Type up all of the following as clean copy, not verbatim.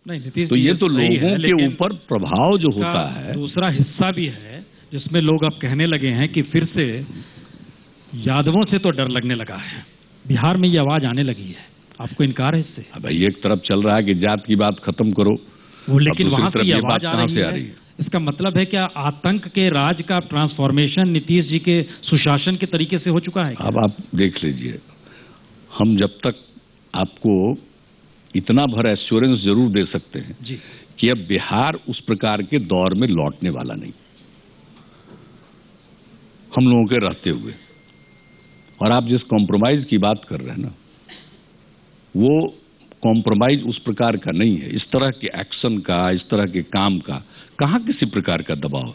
नहीं नीतीश तो जी, ये तो सही लोगों है, के ऊपर प्रभाव जो होता है। दूसरा हिस्सा भी है जिसमें लोग अब कहने लगे हैं कि फिर से यादवों से तो डर लगने लगा है, बिहार में ये आवाज आने लगी है। आपको इनकार है इससे? भाई एक तरफ चल रहा है कि जात की बात खत्म करो, वो लेकिन वहां से ये बात आवाज कहां से आ रही है? इसका मतलब है क्या आतंक के राज का ट्रांसफॉर्मेशन नीतीश जी के सुशासन के तरीके से हो चुका है? अब आप देख लीजिए, हम जब तक आपको इतना भर एश्योरेंस जरूर दे सकते हैं जी कि अब बिहार उस प्रकार के दौर में लौटने वाला नहीं, हम लोगों के रहते हुए। और आप जिस कॉम्प्रोमाइज की बात कर रहे हैं ना, वो कॉम्प्रोमाइज उस प्रकार का नहीं है। इस तरह के एक्शन का, इस तरह के काम का कहां किसी प्रकार का दबाव।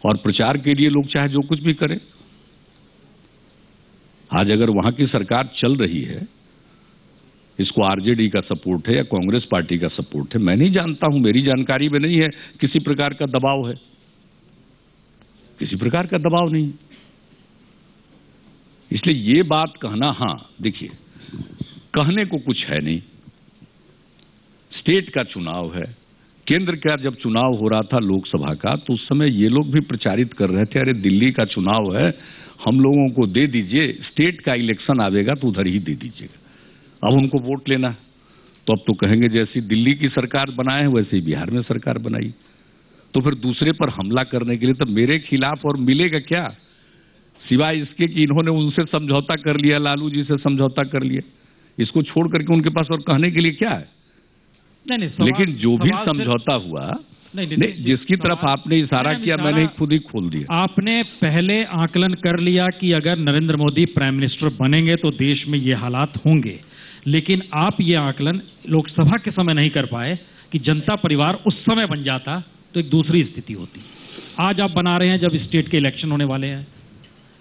और प्रचार के लिए लोग चाहे जो कुछ भी करें। आज अगर वहां की सरकार चल रही है, इसको आरजेडी का सपोर्ट है या कांग्रेस पार्टी का सपोर्ट है, मैं नहीं जानता हूं, मेरी जानकारी में नहीं है किसी प्रकार का दबाव है, किसी प्रकार का दबाव नहीं। इसलिए ये बात कहना, हां देखिए, कहने को कुछ है नहीं। स्टेट का चुनाव है, केंद्र का जब चुनाव हो रहा था लोकसभा का, तो उस समय ये लोग भी प्रचारित कर रहे थे, अरे दिल्ली का चुनाव है, हम लोगों को दे दीजिए, स्टेट का इलेक्शन आवेगा तो उधर ही दे दीजिएगा। अब उनको वोट लेना, तो अब तो कहेंगे जैसी दिल्ली की सरकार बनाए हैं वैसे ही बिहार में सरकार बनाई, तो फिर दूसरे पर हमला करने के लिए तो मेरे खिलाफ और मिलेगा क्या, सिवाय इसके कि इन्होंने उनसे समझौता कर लिया, लालू जी से समझौता कर लिया। इसको छोड़ करके उनके पास और कहने के लिए क्या है? नहीं, लेकिन जो भी समझौता हुआ, नहीं, जिसकी तरफ आपने इशारा किया मैंने खुद ही खोल दिया। आपने पहले आकलन कर लिया कि अगर नरेंद्र मोदी प्राइम मिनिस्टर बनेंगे तो देश में ये हालात होंगे, लेकिन आप ये आकलन लोकसभा के समय नहीं कर पाए कि जनता परिवार उस समय बन जाता तो एक दूसरी स्थिति होती। आज आप बना रहे हैं जब स्टेट के इलेक्शन होने वाले हैं,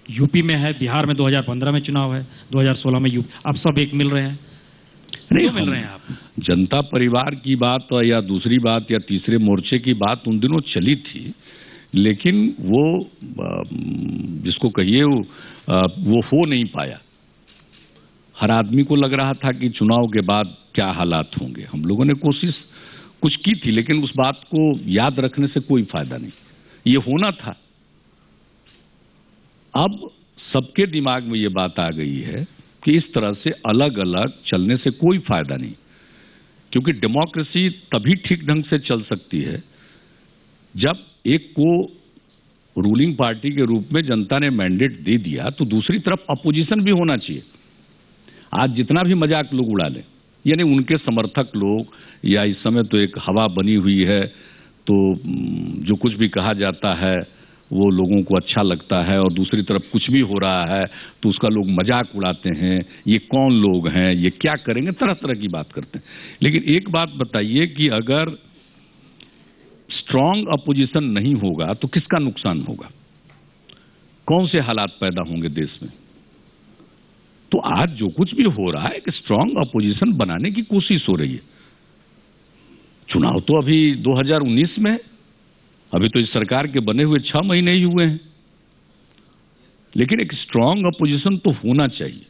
यूपी में है, बिहार में 2015 में चुनाव है, 2016 में यूपी, अब सब एक मिल रहे हैं। नहीं मिल रहे हैं आप? जनता परिवार की बात या दूसरी बात या तीसरे मोर्चे की बात उन दिनों चली थी, लेकिन वो जिसको कहिए वो हो नहीं पाया। हर आदमी को लग रहा था कि चुनाव के बाद क्या हालात होंगे। हम लोगों ने कोशिश कुछ की थी, लेकिन उस बात को याद रखने से कोई फायदा नहीं, ये होना था। अब सबके दिमाग में ये बात आ गई है कि इस तरह से अलग अलग चलने से कोई फायदा नहीं, क्योंकि डेमोक्रेसी तभी ठीक ढंग से चल सकती है जब एक को रूलिंग पार्टी के रूप में जनता ने मैंडेट दे दिया तो दूसरी तरफ अपोजिशन भी होना चाहिए। आज जितना भी मजाक लोग उड़ा लें, यानी उनके समर्थक लोग, या इस समय तो एक हवा बनी हुई है, तो जो कुछ भी कहा जाता है वो लोगों को अच्छा लगता है, और दूसरी तरफ कुछ भी हो रहा है तो उसका लोग मजाक उड़ाते हैं, ये कौन लोग हैं, ये क्या करेंगे, तरह तरह की बात करते हैं। लेकिन एक बात बताइए कि अगर स्ट्रांग अपोजिशन नहीं होगा तो किसका नुकसान होगा, कौन से हालात पैदा होंगे देश में? तो आज जो कुछ भी हो रहा है कि स्ट्रांग अपोजिशन बनाने की कोशिश हो रही है। चुनाव तो अभी 2019 में है, अभी तो इस सरकार के बने हुए 6 महीने ही हुए हैं, लेकिन एक स्ट्रांग अपोजिशन तो होना चाहिए।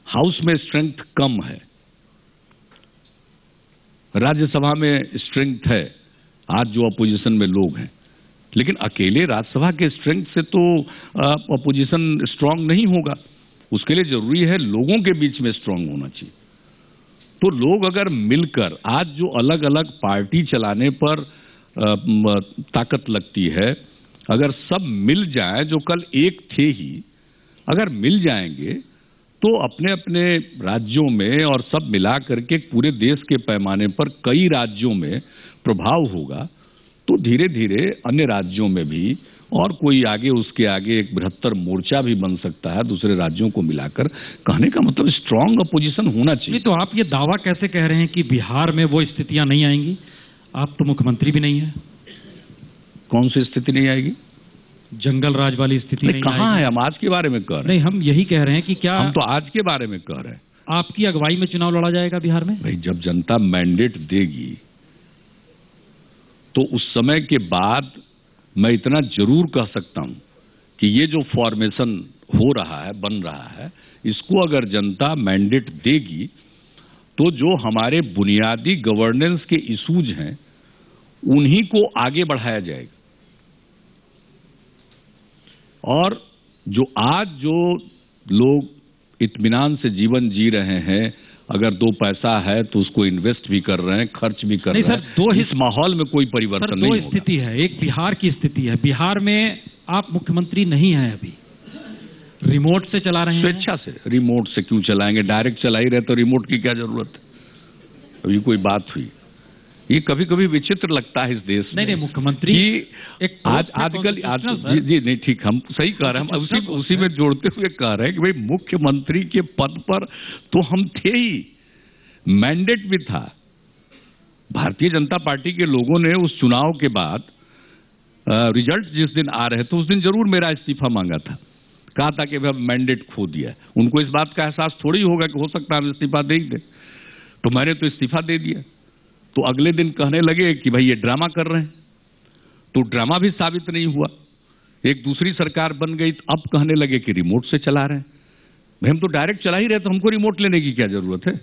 हाउस में स्ट्रेंथ कम है, राज्यसभा में स्ट्रेंथ है आज जो अपोजिशन में लोग हैं, लेकिन अकेले राज्यसभा के स्ट्रेंथ से तो अपोजिशन स्ट्रांग नहीं होगा। उसके लिए जरूरी है लोगों के बीच में स्ट्रांग होना चाहिए। तो लोग अगर मिलकर, आज जो अलग अलग पार्टी चलाने पर ताकत लगती है, अगर सब मिल जाएं, जो कल एक थे ही, अगर मिल जाएंगे तो अपने अपने राज्यों में और सब मिला करके पूरे देश के पैमाने पर कई राज्यों में प्रभाव होगा, तो धीरे धीरे अन्य राज्यों में भी और कोई आगे उसके आगे एक बृहत्तर मोर्चा भी बन सकता है दूसरे राज्यों को मिलाकर। कहने का मतलब स्ट्रांग अपोजिशन होना चाहिए। तो आप ये दावा कैसे कह रहे हैं कि बिहार में वो स्थितियां नहीं आएंगी? आप तो मुख्यमंत्री भी नहीं है। कौन सी स्थिति नहीं आएगी? जंगल राज वाली स्थिति नहीं कहां है? हम आज के बारे में कह रहे हैं। नहीं, हम यही कह रहे हैं कि क्या, हम तो आज के बारे में कह रहे हैं। आपकी अगुवाई में चुनाव लड़ा जाएगा बिहार में? भाई जब जनता मैंडेट देगी तो उस समय के बाद मैं इतना जरूर कह सकता हूं कि ये जो फॉर्मेशन हो रहा है, बन रहा है, इसको अगर जनता मैंडेट देगी तो जो हमारे बुनियादी गवर्नेंस के इशूज हैं उन्हीं को आगे बढ़ाया जाएगा। और जो लोग इत्मीनान से जीवन जी रहे हैं, अगर 2 पैसा है तो उसको इन्वेस्ट भी कर रहे हैं, खर्च भी कर रहे हैं। इस माहौल में कोई परिवर्तन नहीं होगा। 2 स्थिति है। एक बिहार की स्थिति है। बिहार में आप मुख्यमंत्री नहीं हैं, अभी रिमोट से चला रहे हैं। स्वेच्छा से। रिमोट से क्यों चलाएंगे? डायरेक्ट चला ही रहे तो रिमोट की क्या जरूरत है? अभी कोई बात हुई? ये कभी कभी विचित्र लगता है इस देश में। नहीं, मुख्यमंत्री एक आजकल जी नहीं, ठीक, हम सही कह रहे हैं। हम उसी में जोड़ते हुए कह रहे हैं कि भाई मुख्यमंत्री के पद पर तो हम थे ही, मैंडेट भी था। भारतीय जनता पार्टी के लोगों ने उस चुनाव के बाद रिजल्ट जिस दिन आ रहे थे उस दिन जरूर मेरा इस्तीफा मांगा था, कहा था कि भाई मैंडेट खो दिया। उनको इस बात का एहसास थोड़ी होगा कि हो सकता है हम इस्तीफा दे ही दें, तो मैंने तो इस्तीफा दे दिया। तो अगले दिन कहने लगे कि भाई ये ड्रामा कर रहे हैं, तो ड्रामा भी साबित नहीं हुआ। एक दूसरी सरकार बन गई तो अब कहने लगे कि रिमोट से चला रहे हैं। भाई हम तो डायरेक्ट चला ही रहे, तो हमको रिमोट लेने की क्या जरूरत है?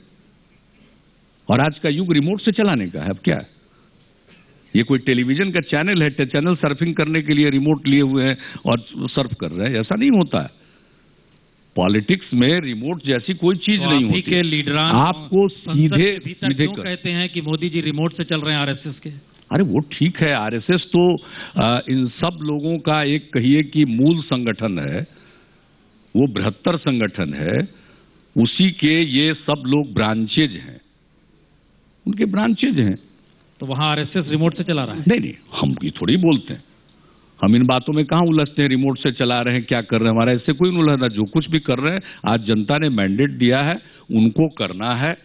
और आज का युग रिमोट से चलाने का है। अब क्या है? ये कोई टेलीविजन का चैनल है, चैनल सर्फिंग करने के लिए रिमोट लिए हुए हैं और सर्फ कर रहे हैं? ऐसा नहीं होता है। पॉलिटिक्स में रिमोट जैसी कोई चीज नहीं होती। के लीडरान आपको सीधे क्यों कहते हैं कि मोदी जी रिमोट से चल रहे हैं आरएसएस के? अरे वो ठीक है, आरएसएस तो इन सब लोगों का एक कहिए कि मूल संगठन है, वो बृहत्तर संगठन है, उसी के ये सब लोग ब्रांचेज हैं, उनके ब्रांचेज हैं। तो वहां आरएसएस रिमोट से चला रहा है? नहीं, हम ये थोड़ी बोलते हैं, हम इन बातों में कहां उलझते हैं। रिमोट से चला रहे हैं, क्या कर रहे हैं, हमारा इससे कोई नहीं उलझना। जो कुछ भी कर रहे हैं, आज जनता ने मैंडेट दिया है, उनको करना है।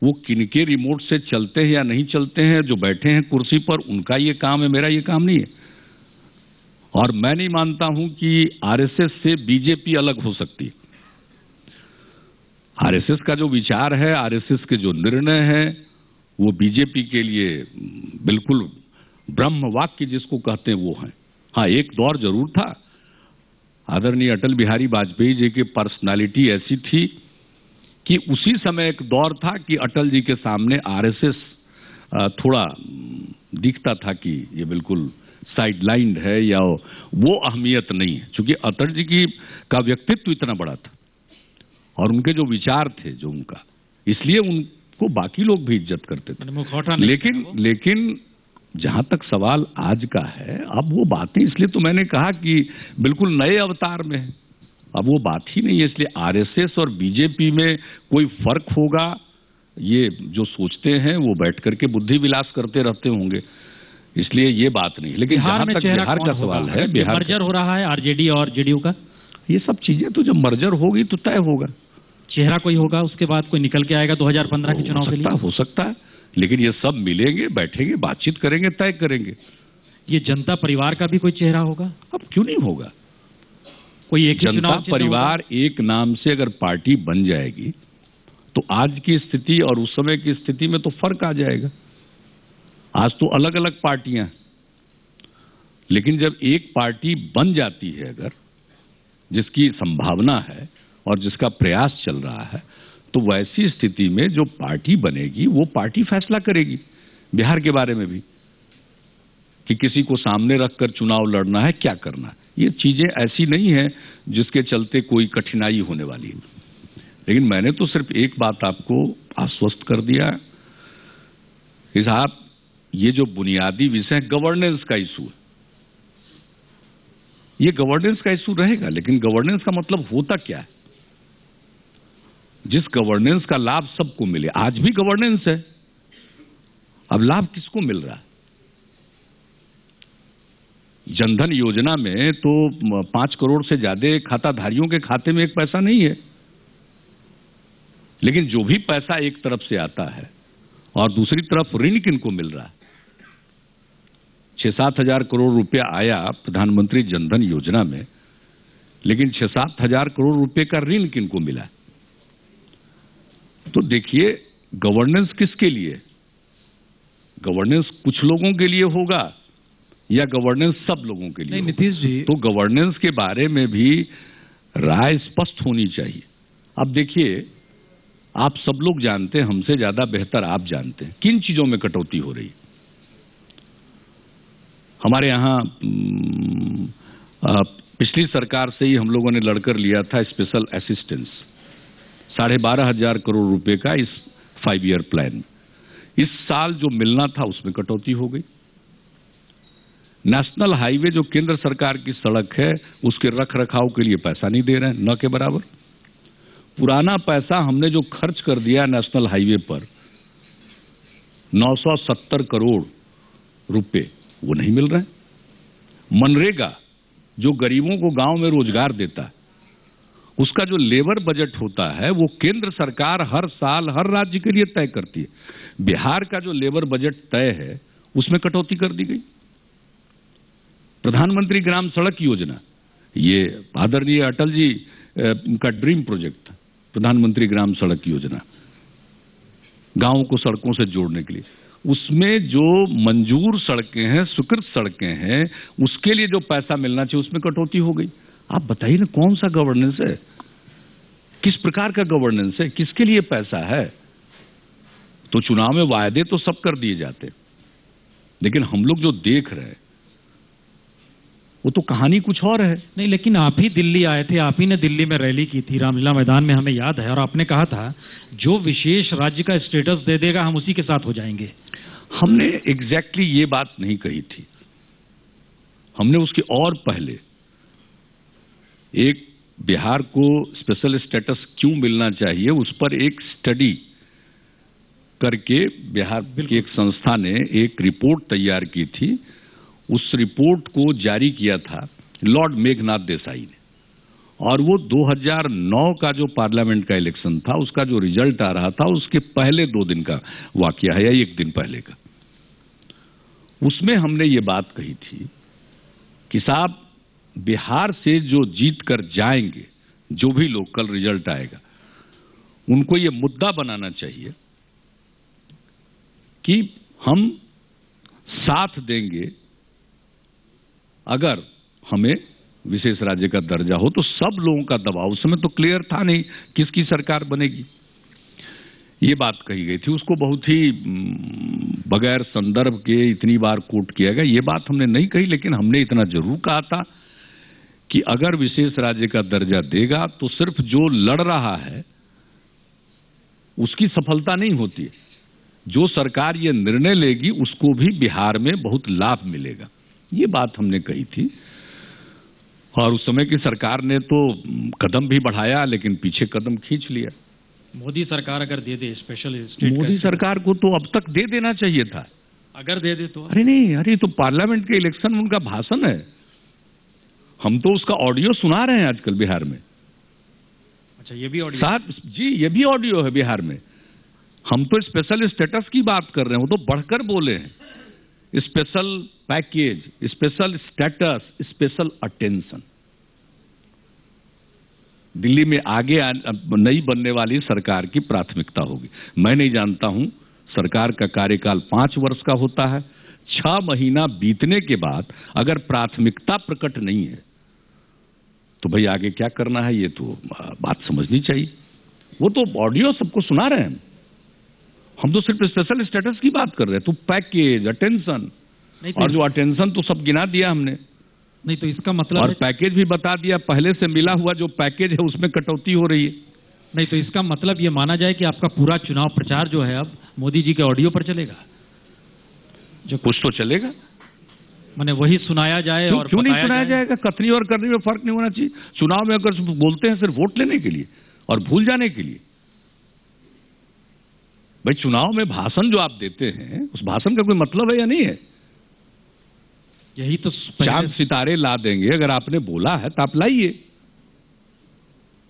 वो किनके रिमोट से चलते हैं या नहीं चलते हैं, जो बैठे हैं कुर्सी पर, उनका ये काम है, मेरा ये काम नहीं है। और मैं नहीं मानता हूं कि आरएसएस से बीजेपी अलग हो सकती है। आरएसएस का जो विचार है, आरएसएस के जो निर्णय हैं, वो बीजेपी के लिए बिल्कुल ब्रह्म वाक्य जिसको कहते हैं वो हैं। हाँ, एक दौर जरूर था, आदरणीय अटल बिहारी वाजपेयी जी की पर्सनालिटी ऐसी थी कि उसी समय एक दौर था कि अटल जी के सामने आरएसएस थोड़ा दिखता था कि ये बिल्कुल साइडलाइंड है या वो अहमियत नहीं है, क्योंकि अटल जी का व्यक्तित्व इतना बड़ा था और उनके जो विचार थे, जो उनका, इसलिए उनको बाकी लोग भी इज्जत करते थे। लेकिन जहां तक सवाल आज का है, अब वो बातें, इसलिए तो मैंने कहा कि बिल्कुल नए अवतार में है, अब वो बात ही नहीं है। इसलिए आरएसएस और बीजेपी में कोई फर्क होगा, ये जो सोचते हैं वो बैठ करके बुद्धि विलास करते रहते होंगे, इसलिए ये बात नहीं। लेकिन जहां तक बिहार का सवाल है, बिहार मर्जर हो रहा है आरजेडी और जेडीयू का, ये सब चीजें तो जब मर्जर होगी तो तय होगा। चेहरा कोई होगा, उसके बाद कोई निकल के आएगा 2015 के चुनाव के लिए? हो सकता है, लेकिन ये सब मिलेंगे, बैठेंगे, बातचीत करेंगे, तय करेंगे। ये जनता परिवार का भी कोई चेहरा होगा? अब क्यों नहीं होगा? कोई एक जनता परिवार एक नाम से अगर पार्टी बन जाएगी तो आज की स्थिति और उस समय की स्थिति में तो फर्क आ जाएगा। आज तो अलग अलग पार्टियां, लेकिन जब एक पार्टी बन जाती है, अगर जिसकी संभावना है और जिसका प्रयास चल रहा है, तो वैसी स्थिति में जो पार्टी बनेगी वो पार्टी फैसला करेगी बिहार के बारे में भी, कि किसी को सामने रखकर चुनाव लड़ना है, क्या करना है। ये चीजें ऐसी नहीं है जिसके चलते कोई कठिनाई होने वाली है। लेकिन मैंने तो सिर्फ एक बात आपको आश्वस्त कर दिया कि साहब, ये जो बुनियादी विषय गवर्नेंस का इशू है, ये गवर्नेंस का इशू रहेगा। लेकिन गवर्नेंस का मतलब होता क्या है? जिस गवर्नेंस का लाभ सबको मिले। आज भी गवर्नेंस है, अब लाभ किसको मिल रहा है? जनधन योजना में तो 5 करोड़ से ज्यादा खाताधारियों के खाते में एक पैसा नहीं है, लेकिन जो भी पैसा एक तरफ से आता है और दूसरी तरफ ऋण किनको मिल रहा है? 6-7 हजार करोड़ रुपया आया प्रधानमंत्री जनधन योजना में, लेकिन 6-7 हजार करोड़ रुपए का ऋण किनको मिला? तो देखिए, गवर्नेंस किसके लिए? गवर्नेंस कुछ लोगों के लिए होगा या गवर्नेंस सब लोगों के लिए? नहीं नीतीश जी, तो गवर्नेंस के बारे में भी राय स्पष्ट होनी चाहिए। अब देखिए, आप सब लोग जानते हैं, हमसे ज्यादा बेहतर आप जानते हैं किन चीजों में कटौती हो रही। हमारे यहाँ पिछली सरकार से ही हम लोगों ने लड़कर लिया था स्पेशल असिस्टेंस 12,500 करोड़ रुपए का इस 5 ईयर प्लान। इस साल जो मिलना था उसमें कटौती हो गई। नेशनल हाईवे जो केंद्र सरकार की सड़क है उसके रख रखाव के लिए पैसा नहीं दे रहे हैं, न के बराबर। पुराना पैसा हमने जो खर्च कर दिया नेशनल हाईवे पर 970 करोड़ रुपए वो नहीं मिल रहे। मनरेगा जो गरीबों को गांव में रोजगार देता है उसका जो लेबर बजट होता है वो केंद्र सरकार हर साल हर राज्य के लिए तय करती है। बिहार का जो लेबर बजट तय है उसमें कटौती कर दी गई। प्रधानमंत्री ग्राम सड़क योजना, ये आदरणीय अटल जी का ड्रीम प्रोजेक्ट था, प्रधानमंत्री ग्राम सड़क योजना, गांवों को सड़कों से जोड़ने के लिए। उसमें जो मंजूर सड़कें हैं, स्वीकृत सड़कें हैं, उसके लिए जो पैसा मिलना चाहिए उसमें कटौती हो गई। आप बताइए ना, कौन सा गवर्नेंस है, किस प्रकार का गवर्नेंस है, किसके लिए पैसा है? तो चुनाव में वायदे तो सब कर दिए जाते, लेकिन हम लोग जो देख रहे हैं वो तो कहानी कुछ और है। नहीं, लेकिन आप ही दिल्ली आए थे, आप ही ने दिल्ली में रैली की थी, रामलीला मैदान में, हमें याद है, और आपने कहा था जो विशेष राज्य का स्टेटस दे देगा हम उसी के साथ हो जाएंगे। हमने एग्जैक्टली ये बात नहीं कही थी। हमने उसके और पहले एक बिहार को स्पेशल स्टेटस क्यों मिलना चाहिए उस पर एक स्टडी करके बिहार की एक संस्था ने एक रिपोर्ट तैयार की थी। उस रिपोर्ट को जारी किया था लॉर्ड मेघनाथ देसाई ने, और वो 2009 का जो पार्लियामेंट का इलेक्शन था उसका जो रिजल्ट आ रहा था उसके पहले 2 दिन का वाकया है या 1 दिन पहले का। उसमें हमने ये बात कही थी कि साहब बिहार से जो जीत कर जाएंगे, जो भी लोग कल रिजल्ट आएगा, उनको ये मुद्दा बनाना चाहिए कि हम साथ देंगे अगर हमें विशेष राज्य का दर्जा हो। तो सब लोगों का दबाव, उस समय तो क्लियर था नहीं किसकी सरकार बनेगी, ये बात कही गई थी। उसको बहुत ही बगैर संदर्भ के इतनी बार कोट किया गया, ये बात हमने नहीं कही, लेकिन हमने इतना जरूर कहा था कि अगर विशेष राज्य का दर्जा देगा तो सिर्फ जो लड़ रहा है उसकी सफलता नहीं होती है, जो सरकार ये निर्णय लेगी उसको भी बिहार में बहुत लाभ मिलेगा, ये बात हमने कही थी। और उस समय की सरकार ने तो कदम भी बढ़ाया लेकिन पीछे कदम खींच लिया। मोदी सरकार अगर दे दे स्पेशल स्टेट, मोदी सरकार को तो अब तक दे देना चाहिए था, अगर दे दे तो। अरे नहीं, अरे तो पार्लियामेंट के इलेक्शन में उनका भाषण है, हम तो उसका ऑडियो सुना रहे हैं आजकल बिहार में। अच्छा, ये भी ऑडियो? साहब जी, ये भी ऑडियो है बिहार में। हम तो स्पेशल स्टेटस की बात कर रहे हैं, वो तो बढ़कर बोले हैं, special package, special status, special attention. Delhi में आगे नई बनने वाली सरकार की प्राथमिकता होगी। मैं नहीं जानता हूं, सरकार का कार्यकाल 5 वर्ष का होता है, 6 महीना बीतने के बाद अगर प्राथमिकता प्रकट नहीं है तो भाई आगे क्या करना है, ये तो बात समझनी चाहिए। वो तो ऑडियो सबको सुना रहे हैं, हम तो सिर्फ स्पेशल स्टेटस की बात कर रहे हैं। तो पैकेज, अटेंशन, और जो अटेंशन तो सब गिना दिया हमने। नहीं तो इसका मतलब, और पैकेज भी बता दिया, पहले से मिला हुआ जो पैकेज है उसमें कटौती हो रही है। नहीं तो इसका मतलब ये माना जाए कि आपका पूरा चुनाव प्रचार जो है अब मोदी जी के ऑडियो पर चलेगा, जो कुछ तो चलेगा, माने वही सुनाया जाए। और क्यों नहीं सुनाया जाएगा? कथनी और करनी में फर्क नहीं होना चाहिए। चुनाव में अगर बोलते हैं सिर्फ वोट लेने के लिए और भूल जाने के लिए, भाई चुनाव में भाषण जो आप देते हैं उस भाषण का कोई मतलब है या नहीं है? यही तो चांद सितारे ला देंगे, अगर आपने बोला है तो आप लाइए।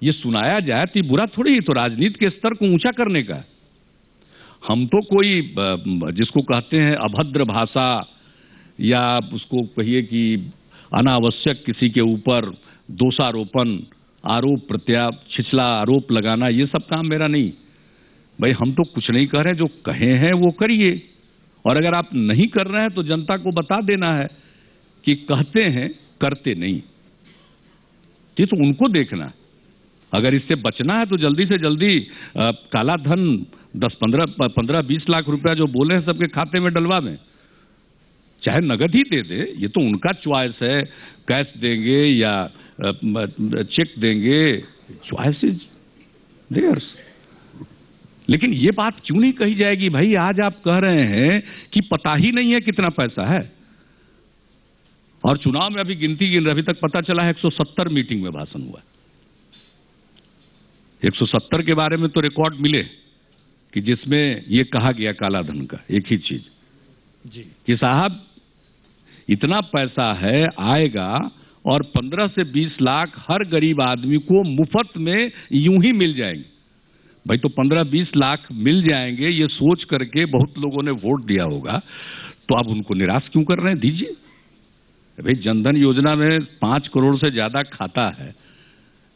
ये सुनाया जाए तो बुरा थोड़ी, तो राजनीति के स्तर को ऊंचा करने का। हम तो कोई जिसको कहते हैं अभद्र भाषा या उसको कहिए कि अनावश्यक किसी के ऊपर दोषारोपण, आरोप प्रत्यारोप, छिछला आरोप लगाना, ये सब काम मेरा नहीं। भाई हम तो कुछ नहीं कह रहे, जो कहे हैं वो करिए, और अगर आप नहीं कर रहे हैं तो जनता को बता देना है कि कहते हैं करते नहीं, ये तो उनको देखना है। अगर इससे बचना है तो जल्दी से जल्दी काला धन 10-15-20 लाख रुपया जो बोले हैं सबके खाते में डलवा दें, चाहे नगद ही दे दे, ये तो उनका चॉइस है, कैश देंगे या चेक देंगे, चॉइस इज देयर्स। लेकिन ये बात क्यों नहीं कही जाएगी भाई, आज आप कह रहे हैं कि पता ही नहीं है कितना पैसा है, और चुनाव में अभी गिनती गिन रहे, अभी तक पता चला है 170 मीटिंग में भाषण हुआ। 170 के बारे में तो रिकॉर्ड मिले कि जिसमें ये कहा गया काला धन का एक ही चीज जी कि साहब इतना पैसा है आएगा और 15 से 20 लाख हर गरीब आदमी को मुफ्त में यूं ही मिल जाएंगे। भाई तो 15-20 लाख मिल जाएंगे ये सोच करके बहुत लोगों ने वोट दिया होगा, तो आप उनको निराश क्यों कर रहे हैं? दीजिए भाई। जनधन योजना में 5 करोड़ से ज्यादा खाता है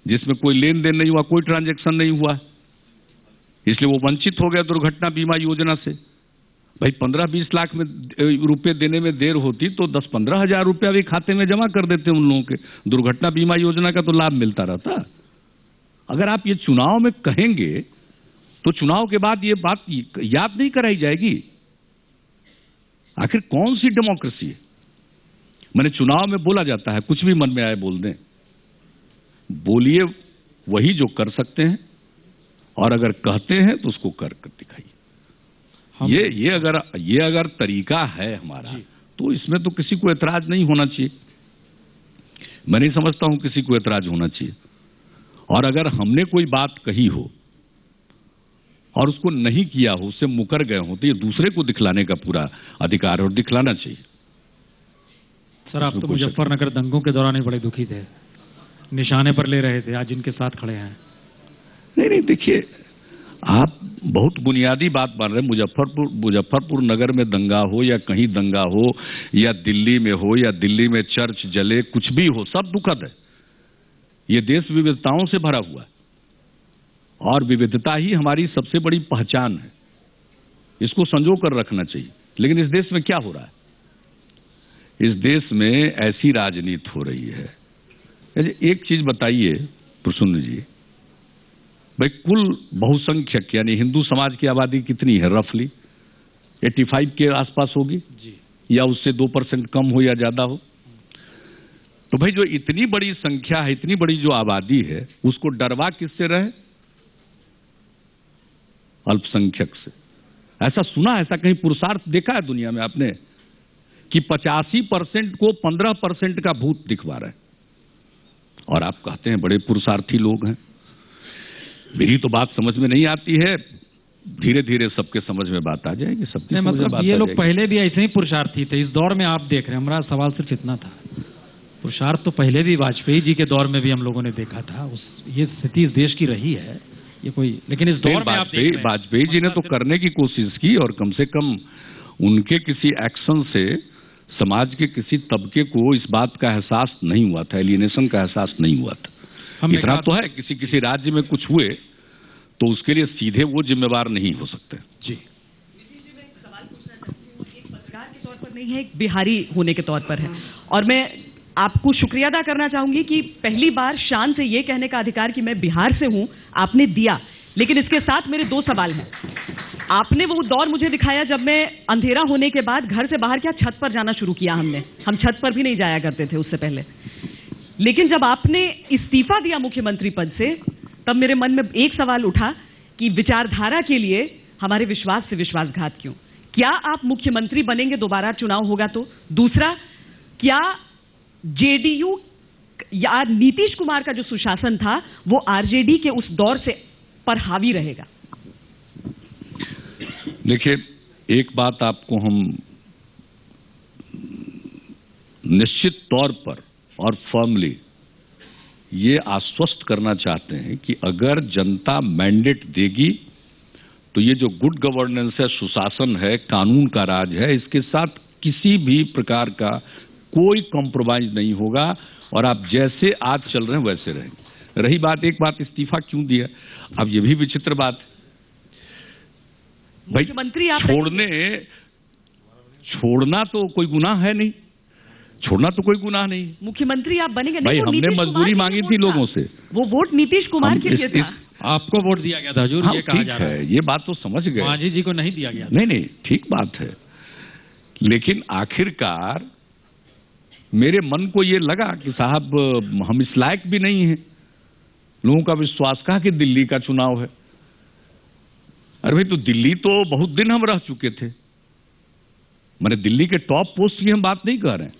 जिसमें कोई लेन देन नहीं हुआ, कोई ट्रांजैक्शन नहीं हुआ, इसलिए वो वंचित हो गया दुर्घटना बीमा योजना से। भाई 15-20 लाख में रुपए देने में देर होती तो 10-15 हजार रुपया भी खाते में जमा कर देते उन लोगों के, दुर्घटना बीमा योजना का तो लाभ मिलता रहता। अगर आप ये चुनाव में कहेंगे तो चुनाव के बाद ये बात याद नहीं कराई जाएगी। आखिर कौन सी डेमोक्रेसी है? मैंने चुनाव में बोला जाता है कुछ भी मन में आए बोल दें, बोलिए वही जो कर सकते हैं, और अगर कहते हैं तो उसको कर दिखाइए। ये अगर तरीका है हमारा तो इसमें तो किसी को ऐतराज नहीं होना चाहिए। मैं नहीं समझता हूं किसी को ऐतराज होना चाहिए। और अगर हमने कोई बात कही हो और उसको नहीं किया हो, उससे मुकर गए हो, तो ये दूसरे को दिखलाने का पूरा अधिकार और दिखलाना चाहिए। सर आप तो मुजफ्फरनगर दंगों के दौरान ही बड़े दुखी थे, निशाने पर ले रहे थे, आज इनके साथ खड़े हैं। नहीं देखिए, आप बहुत बुनियादी बात मान रहे हैं। मुजफ्फरपुर नगर में दंगा हो या कहीं दंगा हो या दिल्ली में हो या दिल्ली में चर्च जले, कुछ भी हो, सब दुखद है। ये देश विविधताओं से भरा हुआ है और विविधता ही हमारी सबसे बड़ी पहचान है, इसको संजो कर रखना चाहिए। लेकिन इस देश में क्या हो रहा है? इस देश में ऐसी राजनीति हो रही है। एक चीज बताइए प्रसन्न जी, भाई कुल बहुसंख्यक यानी हिंदू समाज की आबादी कितनी है? रफली 85 के आसपास होगी जी, या उससे 2% कम हो या ज्यादा हो। तो भाई जो इतनी बड़ी संख्या है, इतनी बड़ी जो आबादी है, उसको डरवा किससे रहे? अल्पसंख्यक से। ऐसा सुना, ऐसा कहीं पुरुषार्थ देखा है दुनिया में आपने कि 85% को 15% का भूत दिखवा रहे हैं, और आप कहते हैं बड़े पुरुषार्थी लोग हैं। मेरी तो बात समझ में नहीं आती है, धीरे धीरे सबके समझ में बात आ जाएगी। सबके मतलब ये लोग पहले भी ऐसे ही पुरुषार्थी थे, इस दौर में आप देख रहे हैं। हमारा सवाल सिर्फ इतना था, पुरुषार्थ तो पहले भी वाजपेयी जी के दौर में भी हम लोगों ने देखा था, ये स्थिति इस देश की रही है, ये कोई, लेकिन इस दौर में आप वाजपेयी जी ने तो करने की कोशिश की, और कम से कम उनके किसी एक्शन से समाज के किसी तबके को इस बात का एहसास नहीं हुआ था, एलियनेशन का एहसास नहीं हुआ था। इतना तो है किसी राज्य में कुछ हुए तो उसके लिए सीधे वो जिम्मेवार नहीं हो सकते। जी मैं एक सवाल पूछना चाहती हूँ, एक पत्रकार के तौर पर नहीं है, एक बिहारी होने के तौर पर है, और मैं आपको शुक्रिया अदा करना चाहूंगी कि पहली बार शान से ये कहने का अधिकार कि मैं बिहार से हूं आपने दिया। लेकिन इसके साथ मेरे 2 सवाल हैं। आपने वो दौर मुझे दिखाया जब मैं अंधेरा होने के बाद घर से बाहर क्या छत पर जाना शुरू किया, हम छत पर भी नहीं जाया करते थे उससे पहले। लेकिन जब आपने इस्तीफा दिया मुख्यमंत्री पद से, तब मेरे मन में एक सवाल उठा कि विचारधारा के लिए हमारे विश्वास से विश्वासघात क्यों? क्या आप मुख्यमंत्री बनेंगे, दोबारा चुनाव होगा तो? दूसरा, क्या जेडीयू या नीतीश कुमार का जो सुशासन था वो आरजेडी के उस दौर से पर हावी रहेगा? देखिए, एक बात आपको हम निश्चित तौर पर और फर्मली ये आश्वस्त करना चाहते हैं कि अगर जनता मैंडेट देगी तो ये जो गुड गवर्नेंस है, सुशासन है, कानून का राज है, इसके साथ किसी भी प्रकार का कोई कॉम्प्रोमाइज नहीं होगा, और आप जैसे आज चल रहे हैं वैसे रहेंगे। रही बात, एक बात इस्तीफा क्यों दिया, अब ये भी विचित्र बात है भाई। मुख्यमंत्री आप छोड़ना तो कोई गुनाह है नहीं, छोड़ना तो कोई गुनाह नहीं है। मुख्यमंत्री आप बनेंगे भाई नहीं, वो हमने नीतीश मजदूरी कुमार मांगी के थी लिए वोट लोगों था। से। वो वोट नीतीश कुमार के लिए था। आपको वोट दिया गया था हुजूर, हाँ, ये कहा ठीक जा रहा है, है। ये बात तो समझ गए। मांझी जी को नहीं दिया गया। नहीं नहीं, ठीक बात है, लेकिन आखिरकार मेरे मन को ये लगा कि साहब हम इस लायक भी नहीं हैं। लोगों का विश्वास कहा कि दिल्ली का चुनाव है। अरे भाई, तो दिल्ली तो बहुत दिन हम रह चुके थे। मैंने दिल्ली के टॉप पोस्ट की हम बात नहीं कर रहे हैं।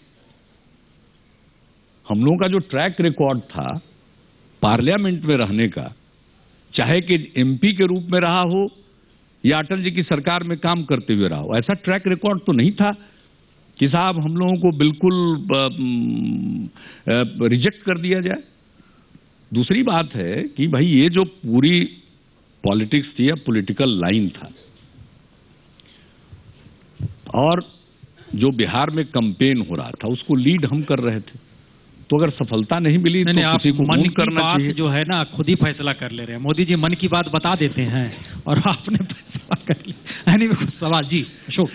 हम लोगों का जो ट्रैक रिकॉर्ड था पार्लियामेंट में रहने का, चाहे कि एमपी के रूप में रहा हो या अटल जी की सरकार में काम करते हुए रहा हो, ऐसा ट्रैक रिकॉर्ड तो नहीं था कि साहब हम लोगों को बिल्कुल रिजेक्ट कर दिया जाए। दूसरी बात है कि भाई ये जो पूरी पॉलिटिक्स थी या पॉलिटिकल लाइन था, और जो बिहार में कैंपेन हो रहा था उसको लीड हम कर रहे थे, तो अगर सफलता नहीं मिली तो किसी को मन मूव की करना बात चाहिए। जो है ना खुद ही फैसला कर ले रहे हैं। मोदी जी मन की बात बता देते हैं और आपने फैसला कर लिया। Anyway, सवाल जी अशोक।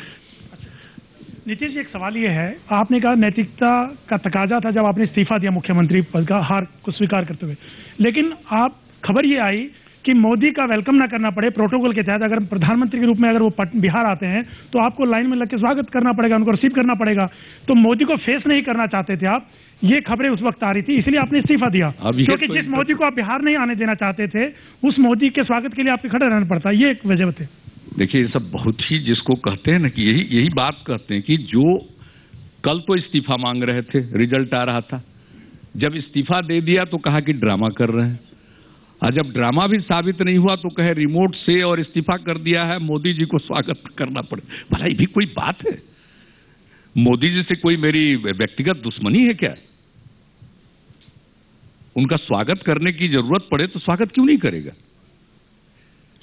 नीतीश जी, एक सवाल ये है, आपने कहा नैतिकता का तकाजा था जब आपने इस्तीफा दिया मुख्यमंत्री पद का, हार को स्वीकार करते हुए, लेकिन आप खबर ये आई कि मोदी का वेलकम ना करना पड़े प्रोटोकॉल के तहत, अगर प्रधानमंत्री के रूप में अगर वो बिहार आते हैं तो आपको लाइन में लग के स्वागत करना पड़ेगा, उनको रिसीव करना पड़ेगा। तो मोदी को फेस नहीं करना चाहते थे आप, ये खबरें उस वक्त आ रही थी, इसलिए आपने इस्तीफा दिया, क्योंकि जिस मोदी को आप बिहार नहीं आने देना चाहते थे उस मोदी के स्वागत के लिए आपके खड़े रहना पड़ता। ये एक वजह थे। देखिए, ये सब बहुत ही जिसको कहते हैं ना कि यही बात कहते हैं कि जो कल तो इस्तीफा मांग रहे थे, रिजल्ट आ रहा था, जब इस्तीफा दे दिया तो कहा कि ड्रामा कर रहे हैं, और जब ड्रामा भी साबित नहीं हुआ तो कहे रिमोट से और इस्तीफा कर दिया है, मोदी जी को स्वागत करना पड़े। भला ये भी कोई बात है? मोदी जी से कोई मेरी व्यक्तिगत दुश्मनी है क्या? उनका स्वागत करने की जरूरत पड़े तो स्वागत क्यों नहीं करेगा?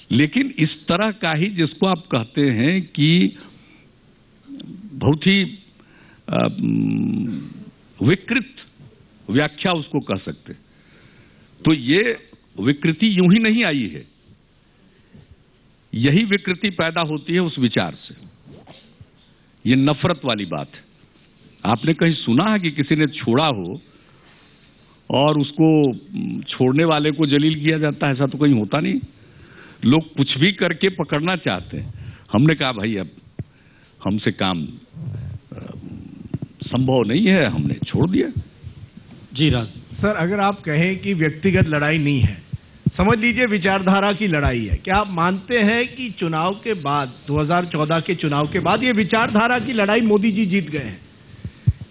लेकिन इस तरह का ही जिसको आप कहते हैं कि बहुत ही विकृत व्याख्या उसको कह सकते, तो ये विकृति यूं ही नहीं आई है। यही विकृति पैदा होती है उस विचार से। ये नफरत वाली बात है। आपने कहीं सुना है कि किसी ने छोड़ा हो और उसको छोड़ने वाले को जलील किया जाता है? ऐसा तो कहीं होता नहीं। लोग कुछ भी करके पकड़ना चाहते हैं। हमने कहा भाई अब हमसे काम संभव नहीं है, हमने छोड़ दिया। जी राज सर, अगर आप कहें कि व्यक्तिगत लड़ाई नहीं है, समझ लीजिए विचारधारा की लड़ाई है, क्या आप मानते हैं कि चुनाव के बाद 2014 के चुनाव के बाद ये विचारधारा की लड़ाई मोदी जी जीत गए हैं?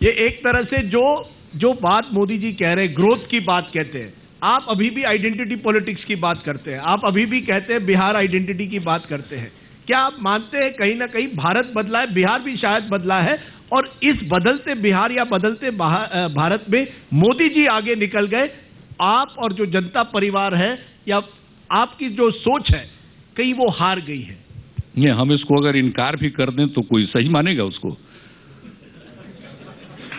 ये एक तरह से जो बात मोदी जी कह रहे हैं, ग्रोथ की बात कहते हैं, आप अभी भी आइडेंटिटी पॉलिटिक्स की बात करते हैं, आप अभी भी कहते हैं बिहार आइडेंटिटी की बात करते हैं। क्या आप मानते हैं कहीं ना कहीं भारत बदला है, बिहार भी शायद बदला है, और इस बदलते बिहार या बदलते भारत में मोदी जी आगे निकल गए, आप और जो जनता परिवार है या आपकी जो सोच है कहीं वो हार गई है? नहीं, हम इसको अगर इनकार भी कर दें तो कोई सही मानेगा उसको?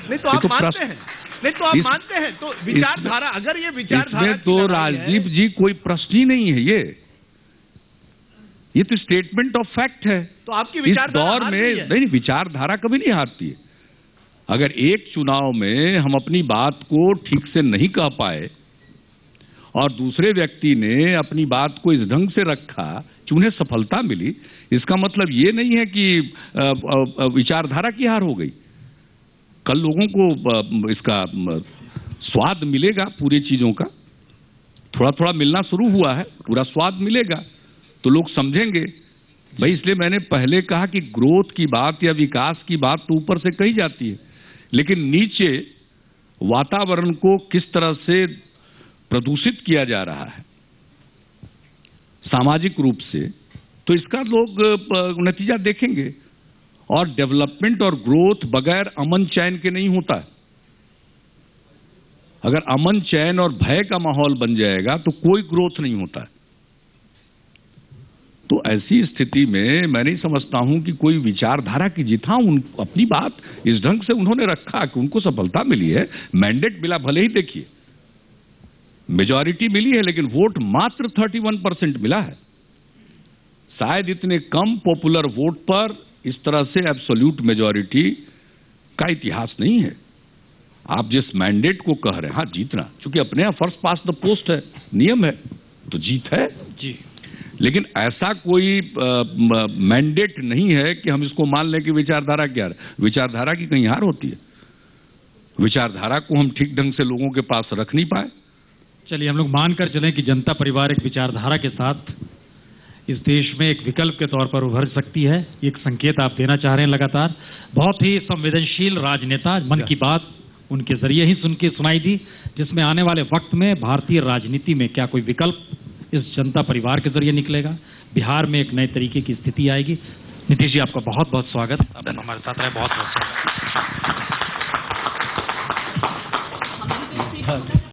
नहीं तो आप मानते हैं, नहीं तो आप मानते हैं, तो विचारधारा, अगर ये विचारधारा इसमें तो राजदीप जी कोई प्रश्न ही नहीं है। ये तो स्टेटमेंट ऑफ फैक्ट है। तो आपकी इस विचारधारा दौर में नहीं, विचारधारा कभी नहीं हारती है। अगर एक चुनाव में हम अपनी बात को ठीक से नहीं कह पाए और दूसरे व्यक्ति ने अपनी बात को इस ढंग से रखा कि उन्हें सफलता मिली, इसका मतलब ये नहीं है कि विचारधारा की हार हो गई। कल लोगों को इसका स्वाद मिलेगा, पूरी चीजों का थोड़ा थोड़ा मिलना शुरू हुआ है, पूरा स्वाद मिलेगा तो लोग समझेंगे भाई। इसलिए मैंने पहले कहा कि ग्रोथ की बात या विकास की बात तो ऊपर से कही जाती है, लेकिन नीचे वातावरण को किस तरह से प्रदूषित किया जा रहा है सामाजिक रूप से, तो इसका लोग नतीजा देखेंगे। और डेवलपमेंट और ग्रोथ बगैर अमन चैन के नहीं होता। अगर अमन चैन और भय का माहौल बन जाएगा तो कोई ग्रोथ नहीं होता। तो ऐसी स्थिति में मैं नहीं समझता हूं कि कोई विचारधारा की जीत। हाँ, अपनी बात इस ढंग से उन्होंने रखा कि उनको सफलता मिली है, मैंडेट मिला, भले ही देखिए मेजॉरिटी मिली है लेकिन वोट मात्र 31% मिला है। शायद इतने कम पॉपुलर वोट पर इस तरह से एब्सोल्यूट मेजॉरिटी का इतिहास नहीं है। आप जिस मैंडेट को कह रहे हैं, हाँ जीतना, क्योंकि अपने यहाँ फर्स्ट पास द पोस्ट है, नियम है, तो जीत है जी। लेकिन ऐसा कोई मैंडेट नहीं है कि हम इसको मान लें कि विचारधारा क्या है। विचारधारा की कहीं हार होती है, विचारधारा को हम ठीक ढंग से लोगों के पास रख नहीं पाए। चलिए हम लोग मानकर चलें कि जनता परिवार एक विचारधारा के साथ इस देश में एक विकल्प के तौर पर उभर सकती है। एक संकेत आप देना चाह रहे हैं लगातार। बहुत ही संवेदनशील राजनेता, मन की बात उनके जरिए ही सुनाई दी, जिसमें आने वाले वक्त में भारतीय राजनीति में क्या कोई विकल्प इस जनता परिवार के जरिए निकलेगा, बिहार में एक नए तरीके की स्थिति आएगी। नीतीश जी, आपका बहुत बहुत स्वागत, आप हमारे साथ रहे, बहुत बहुत स्वागत।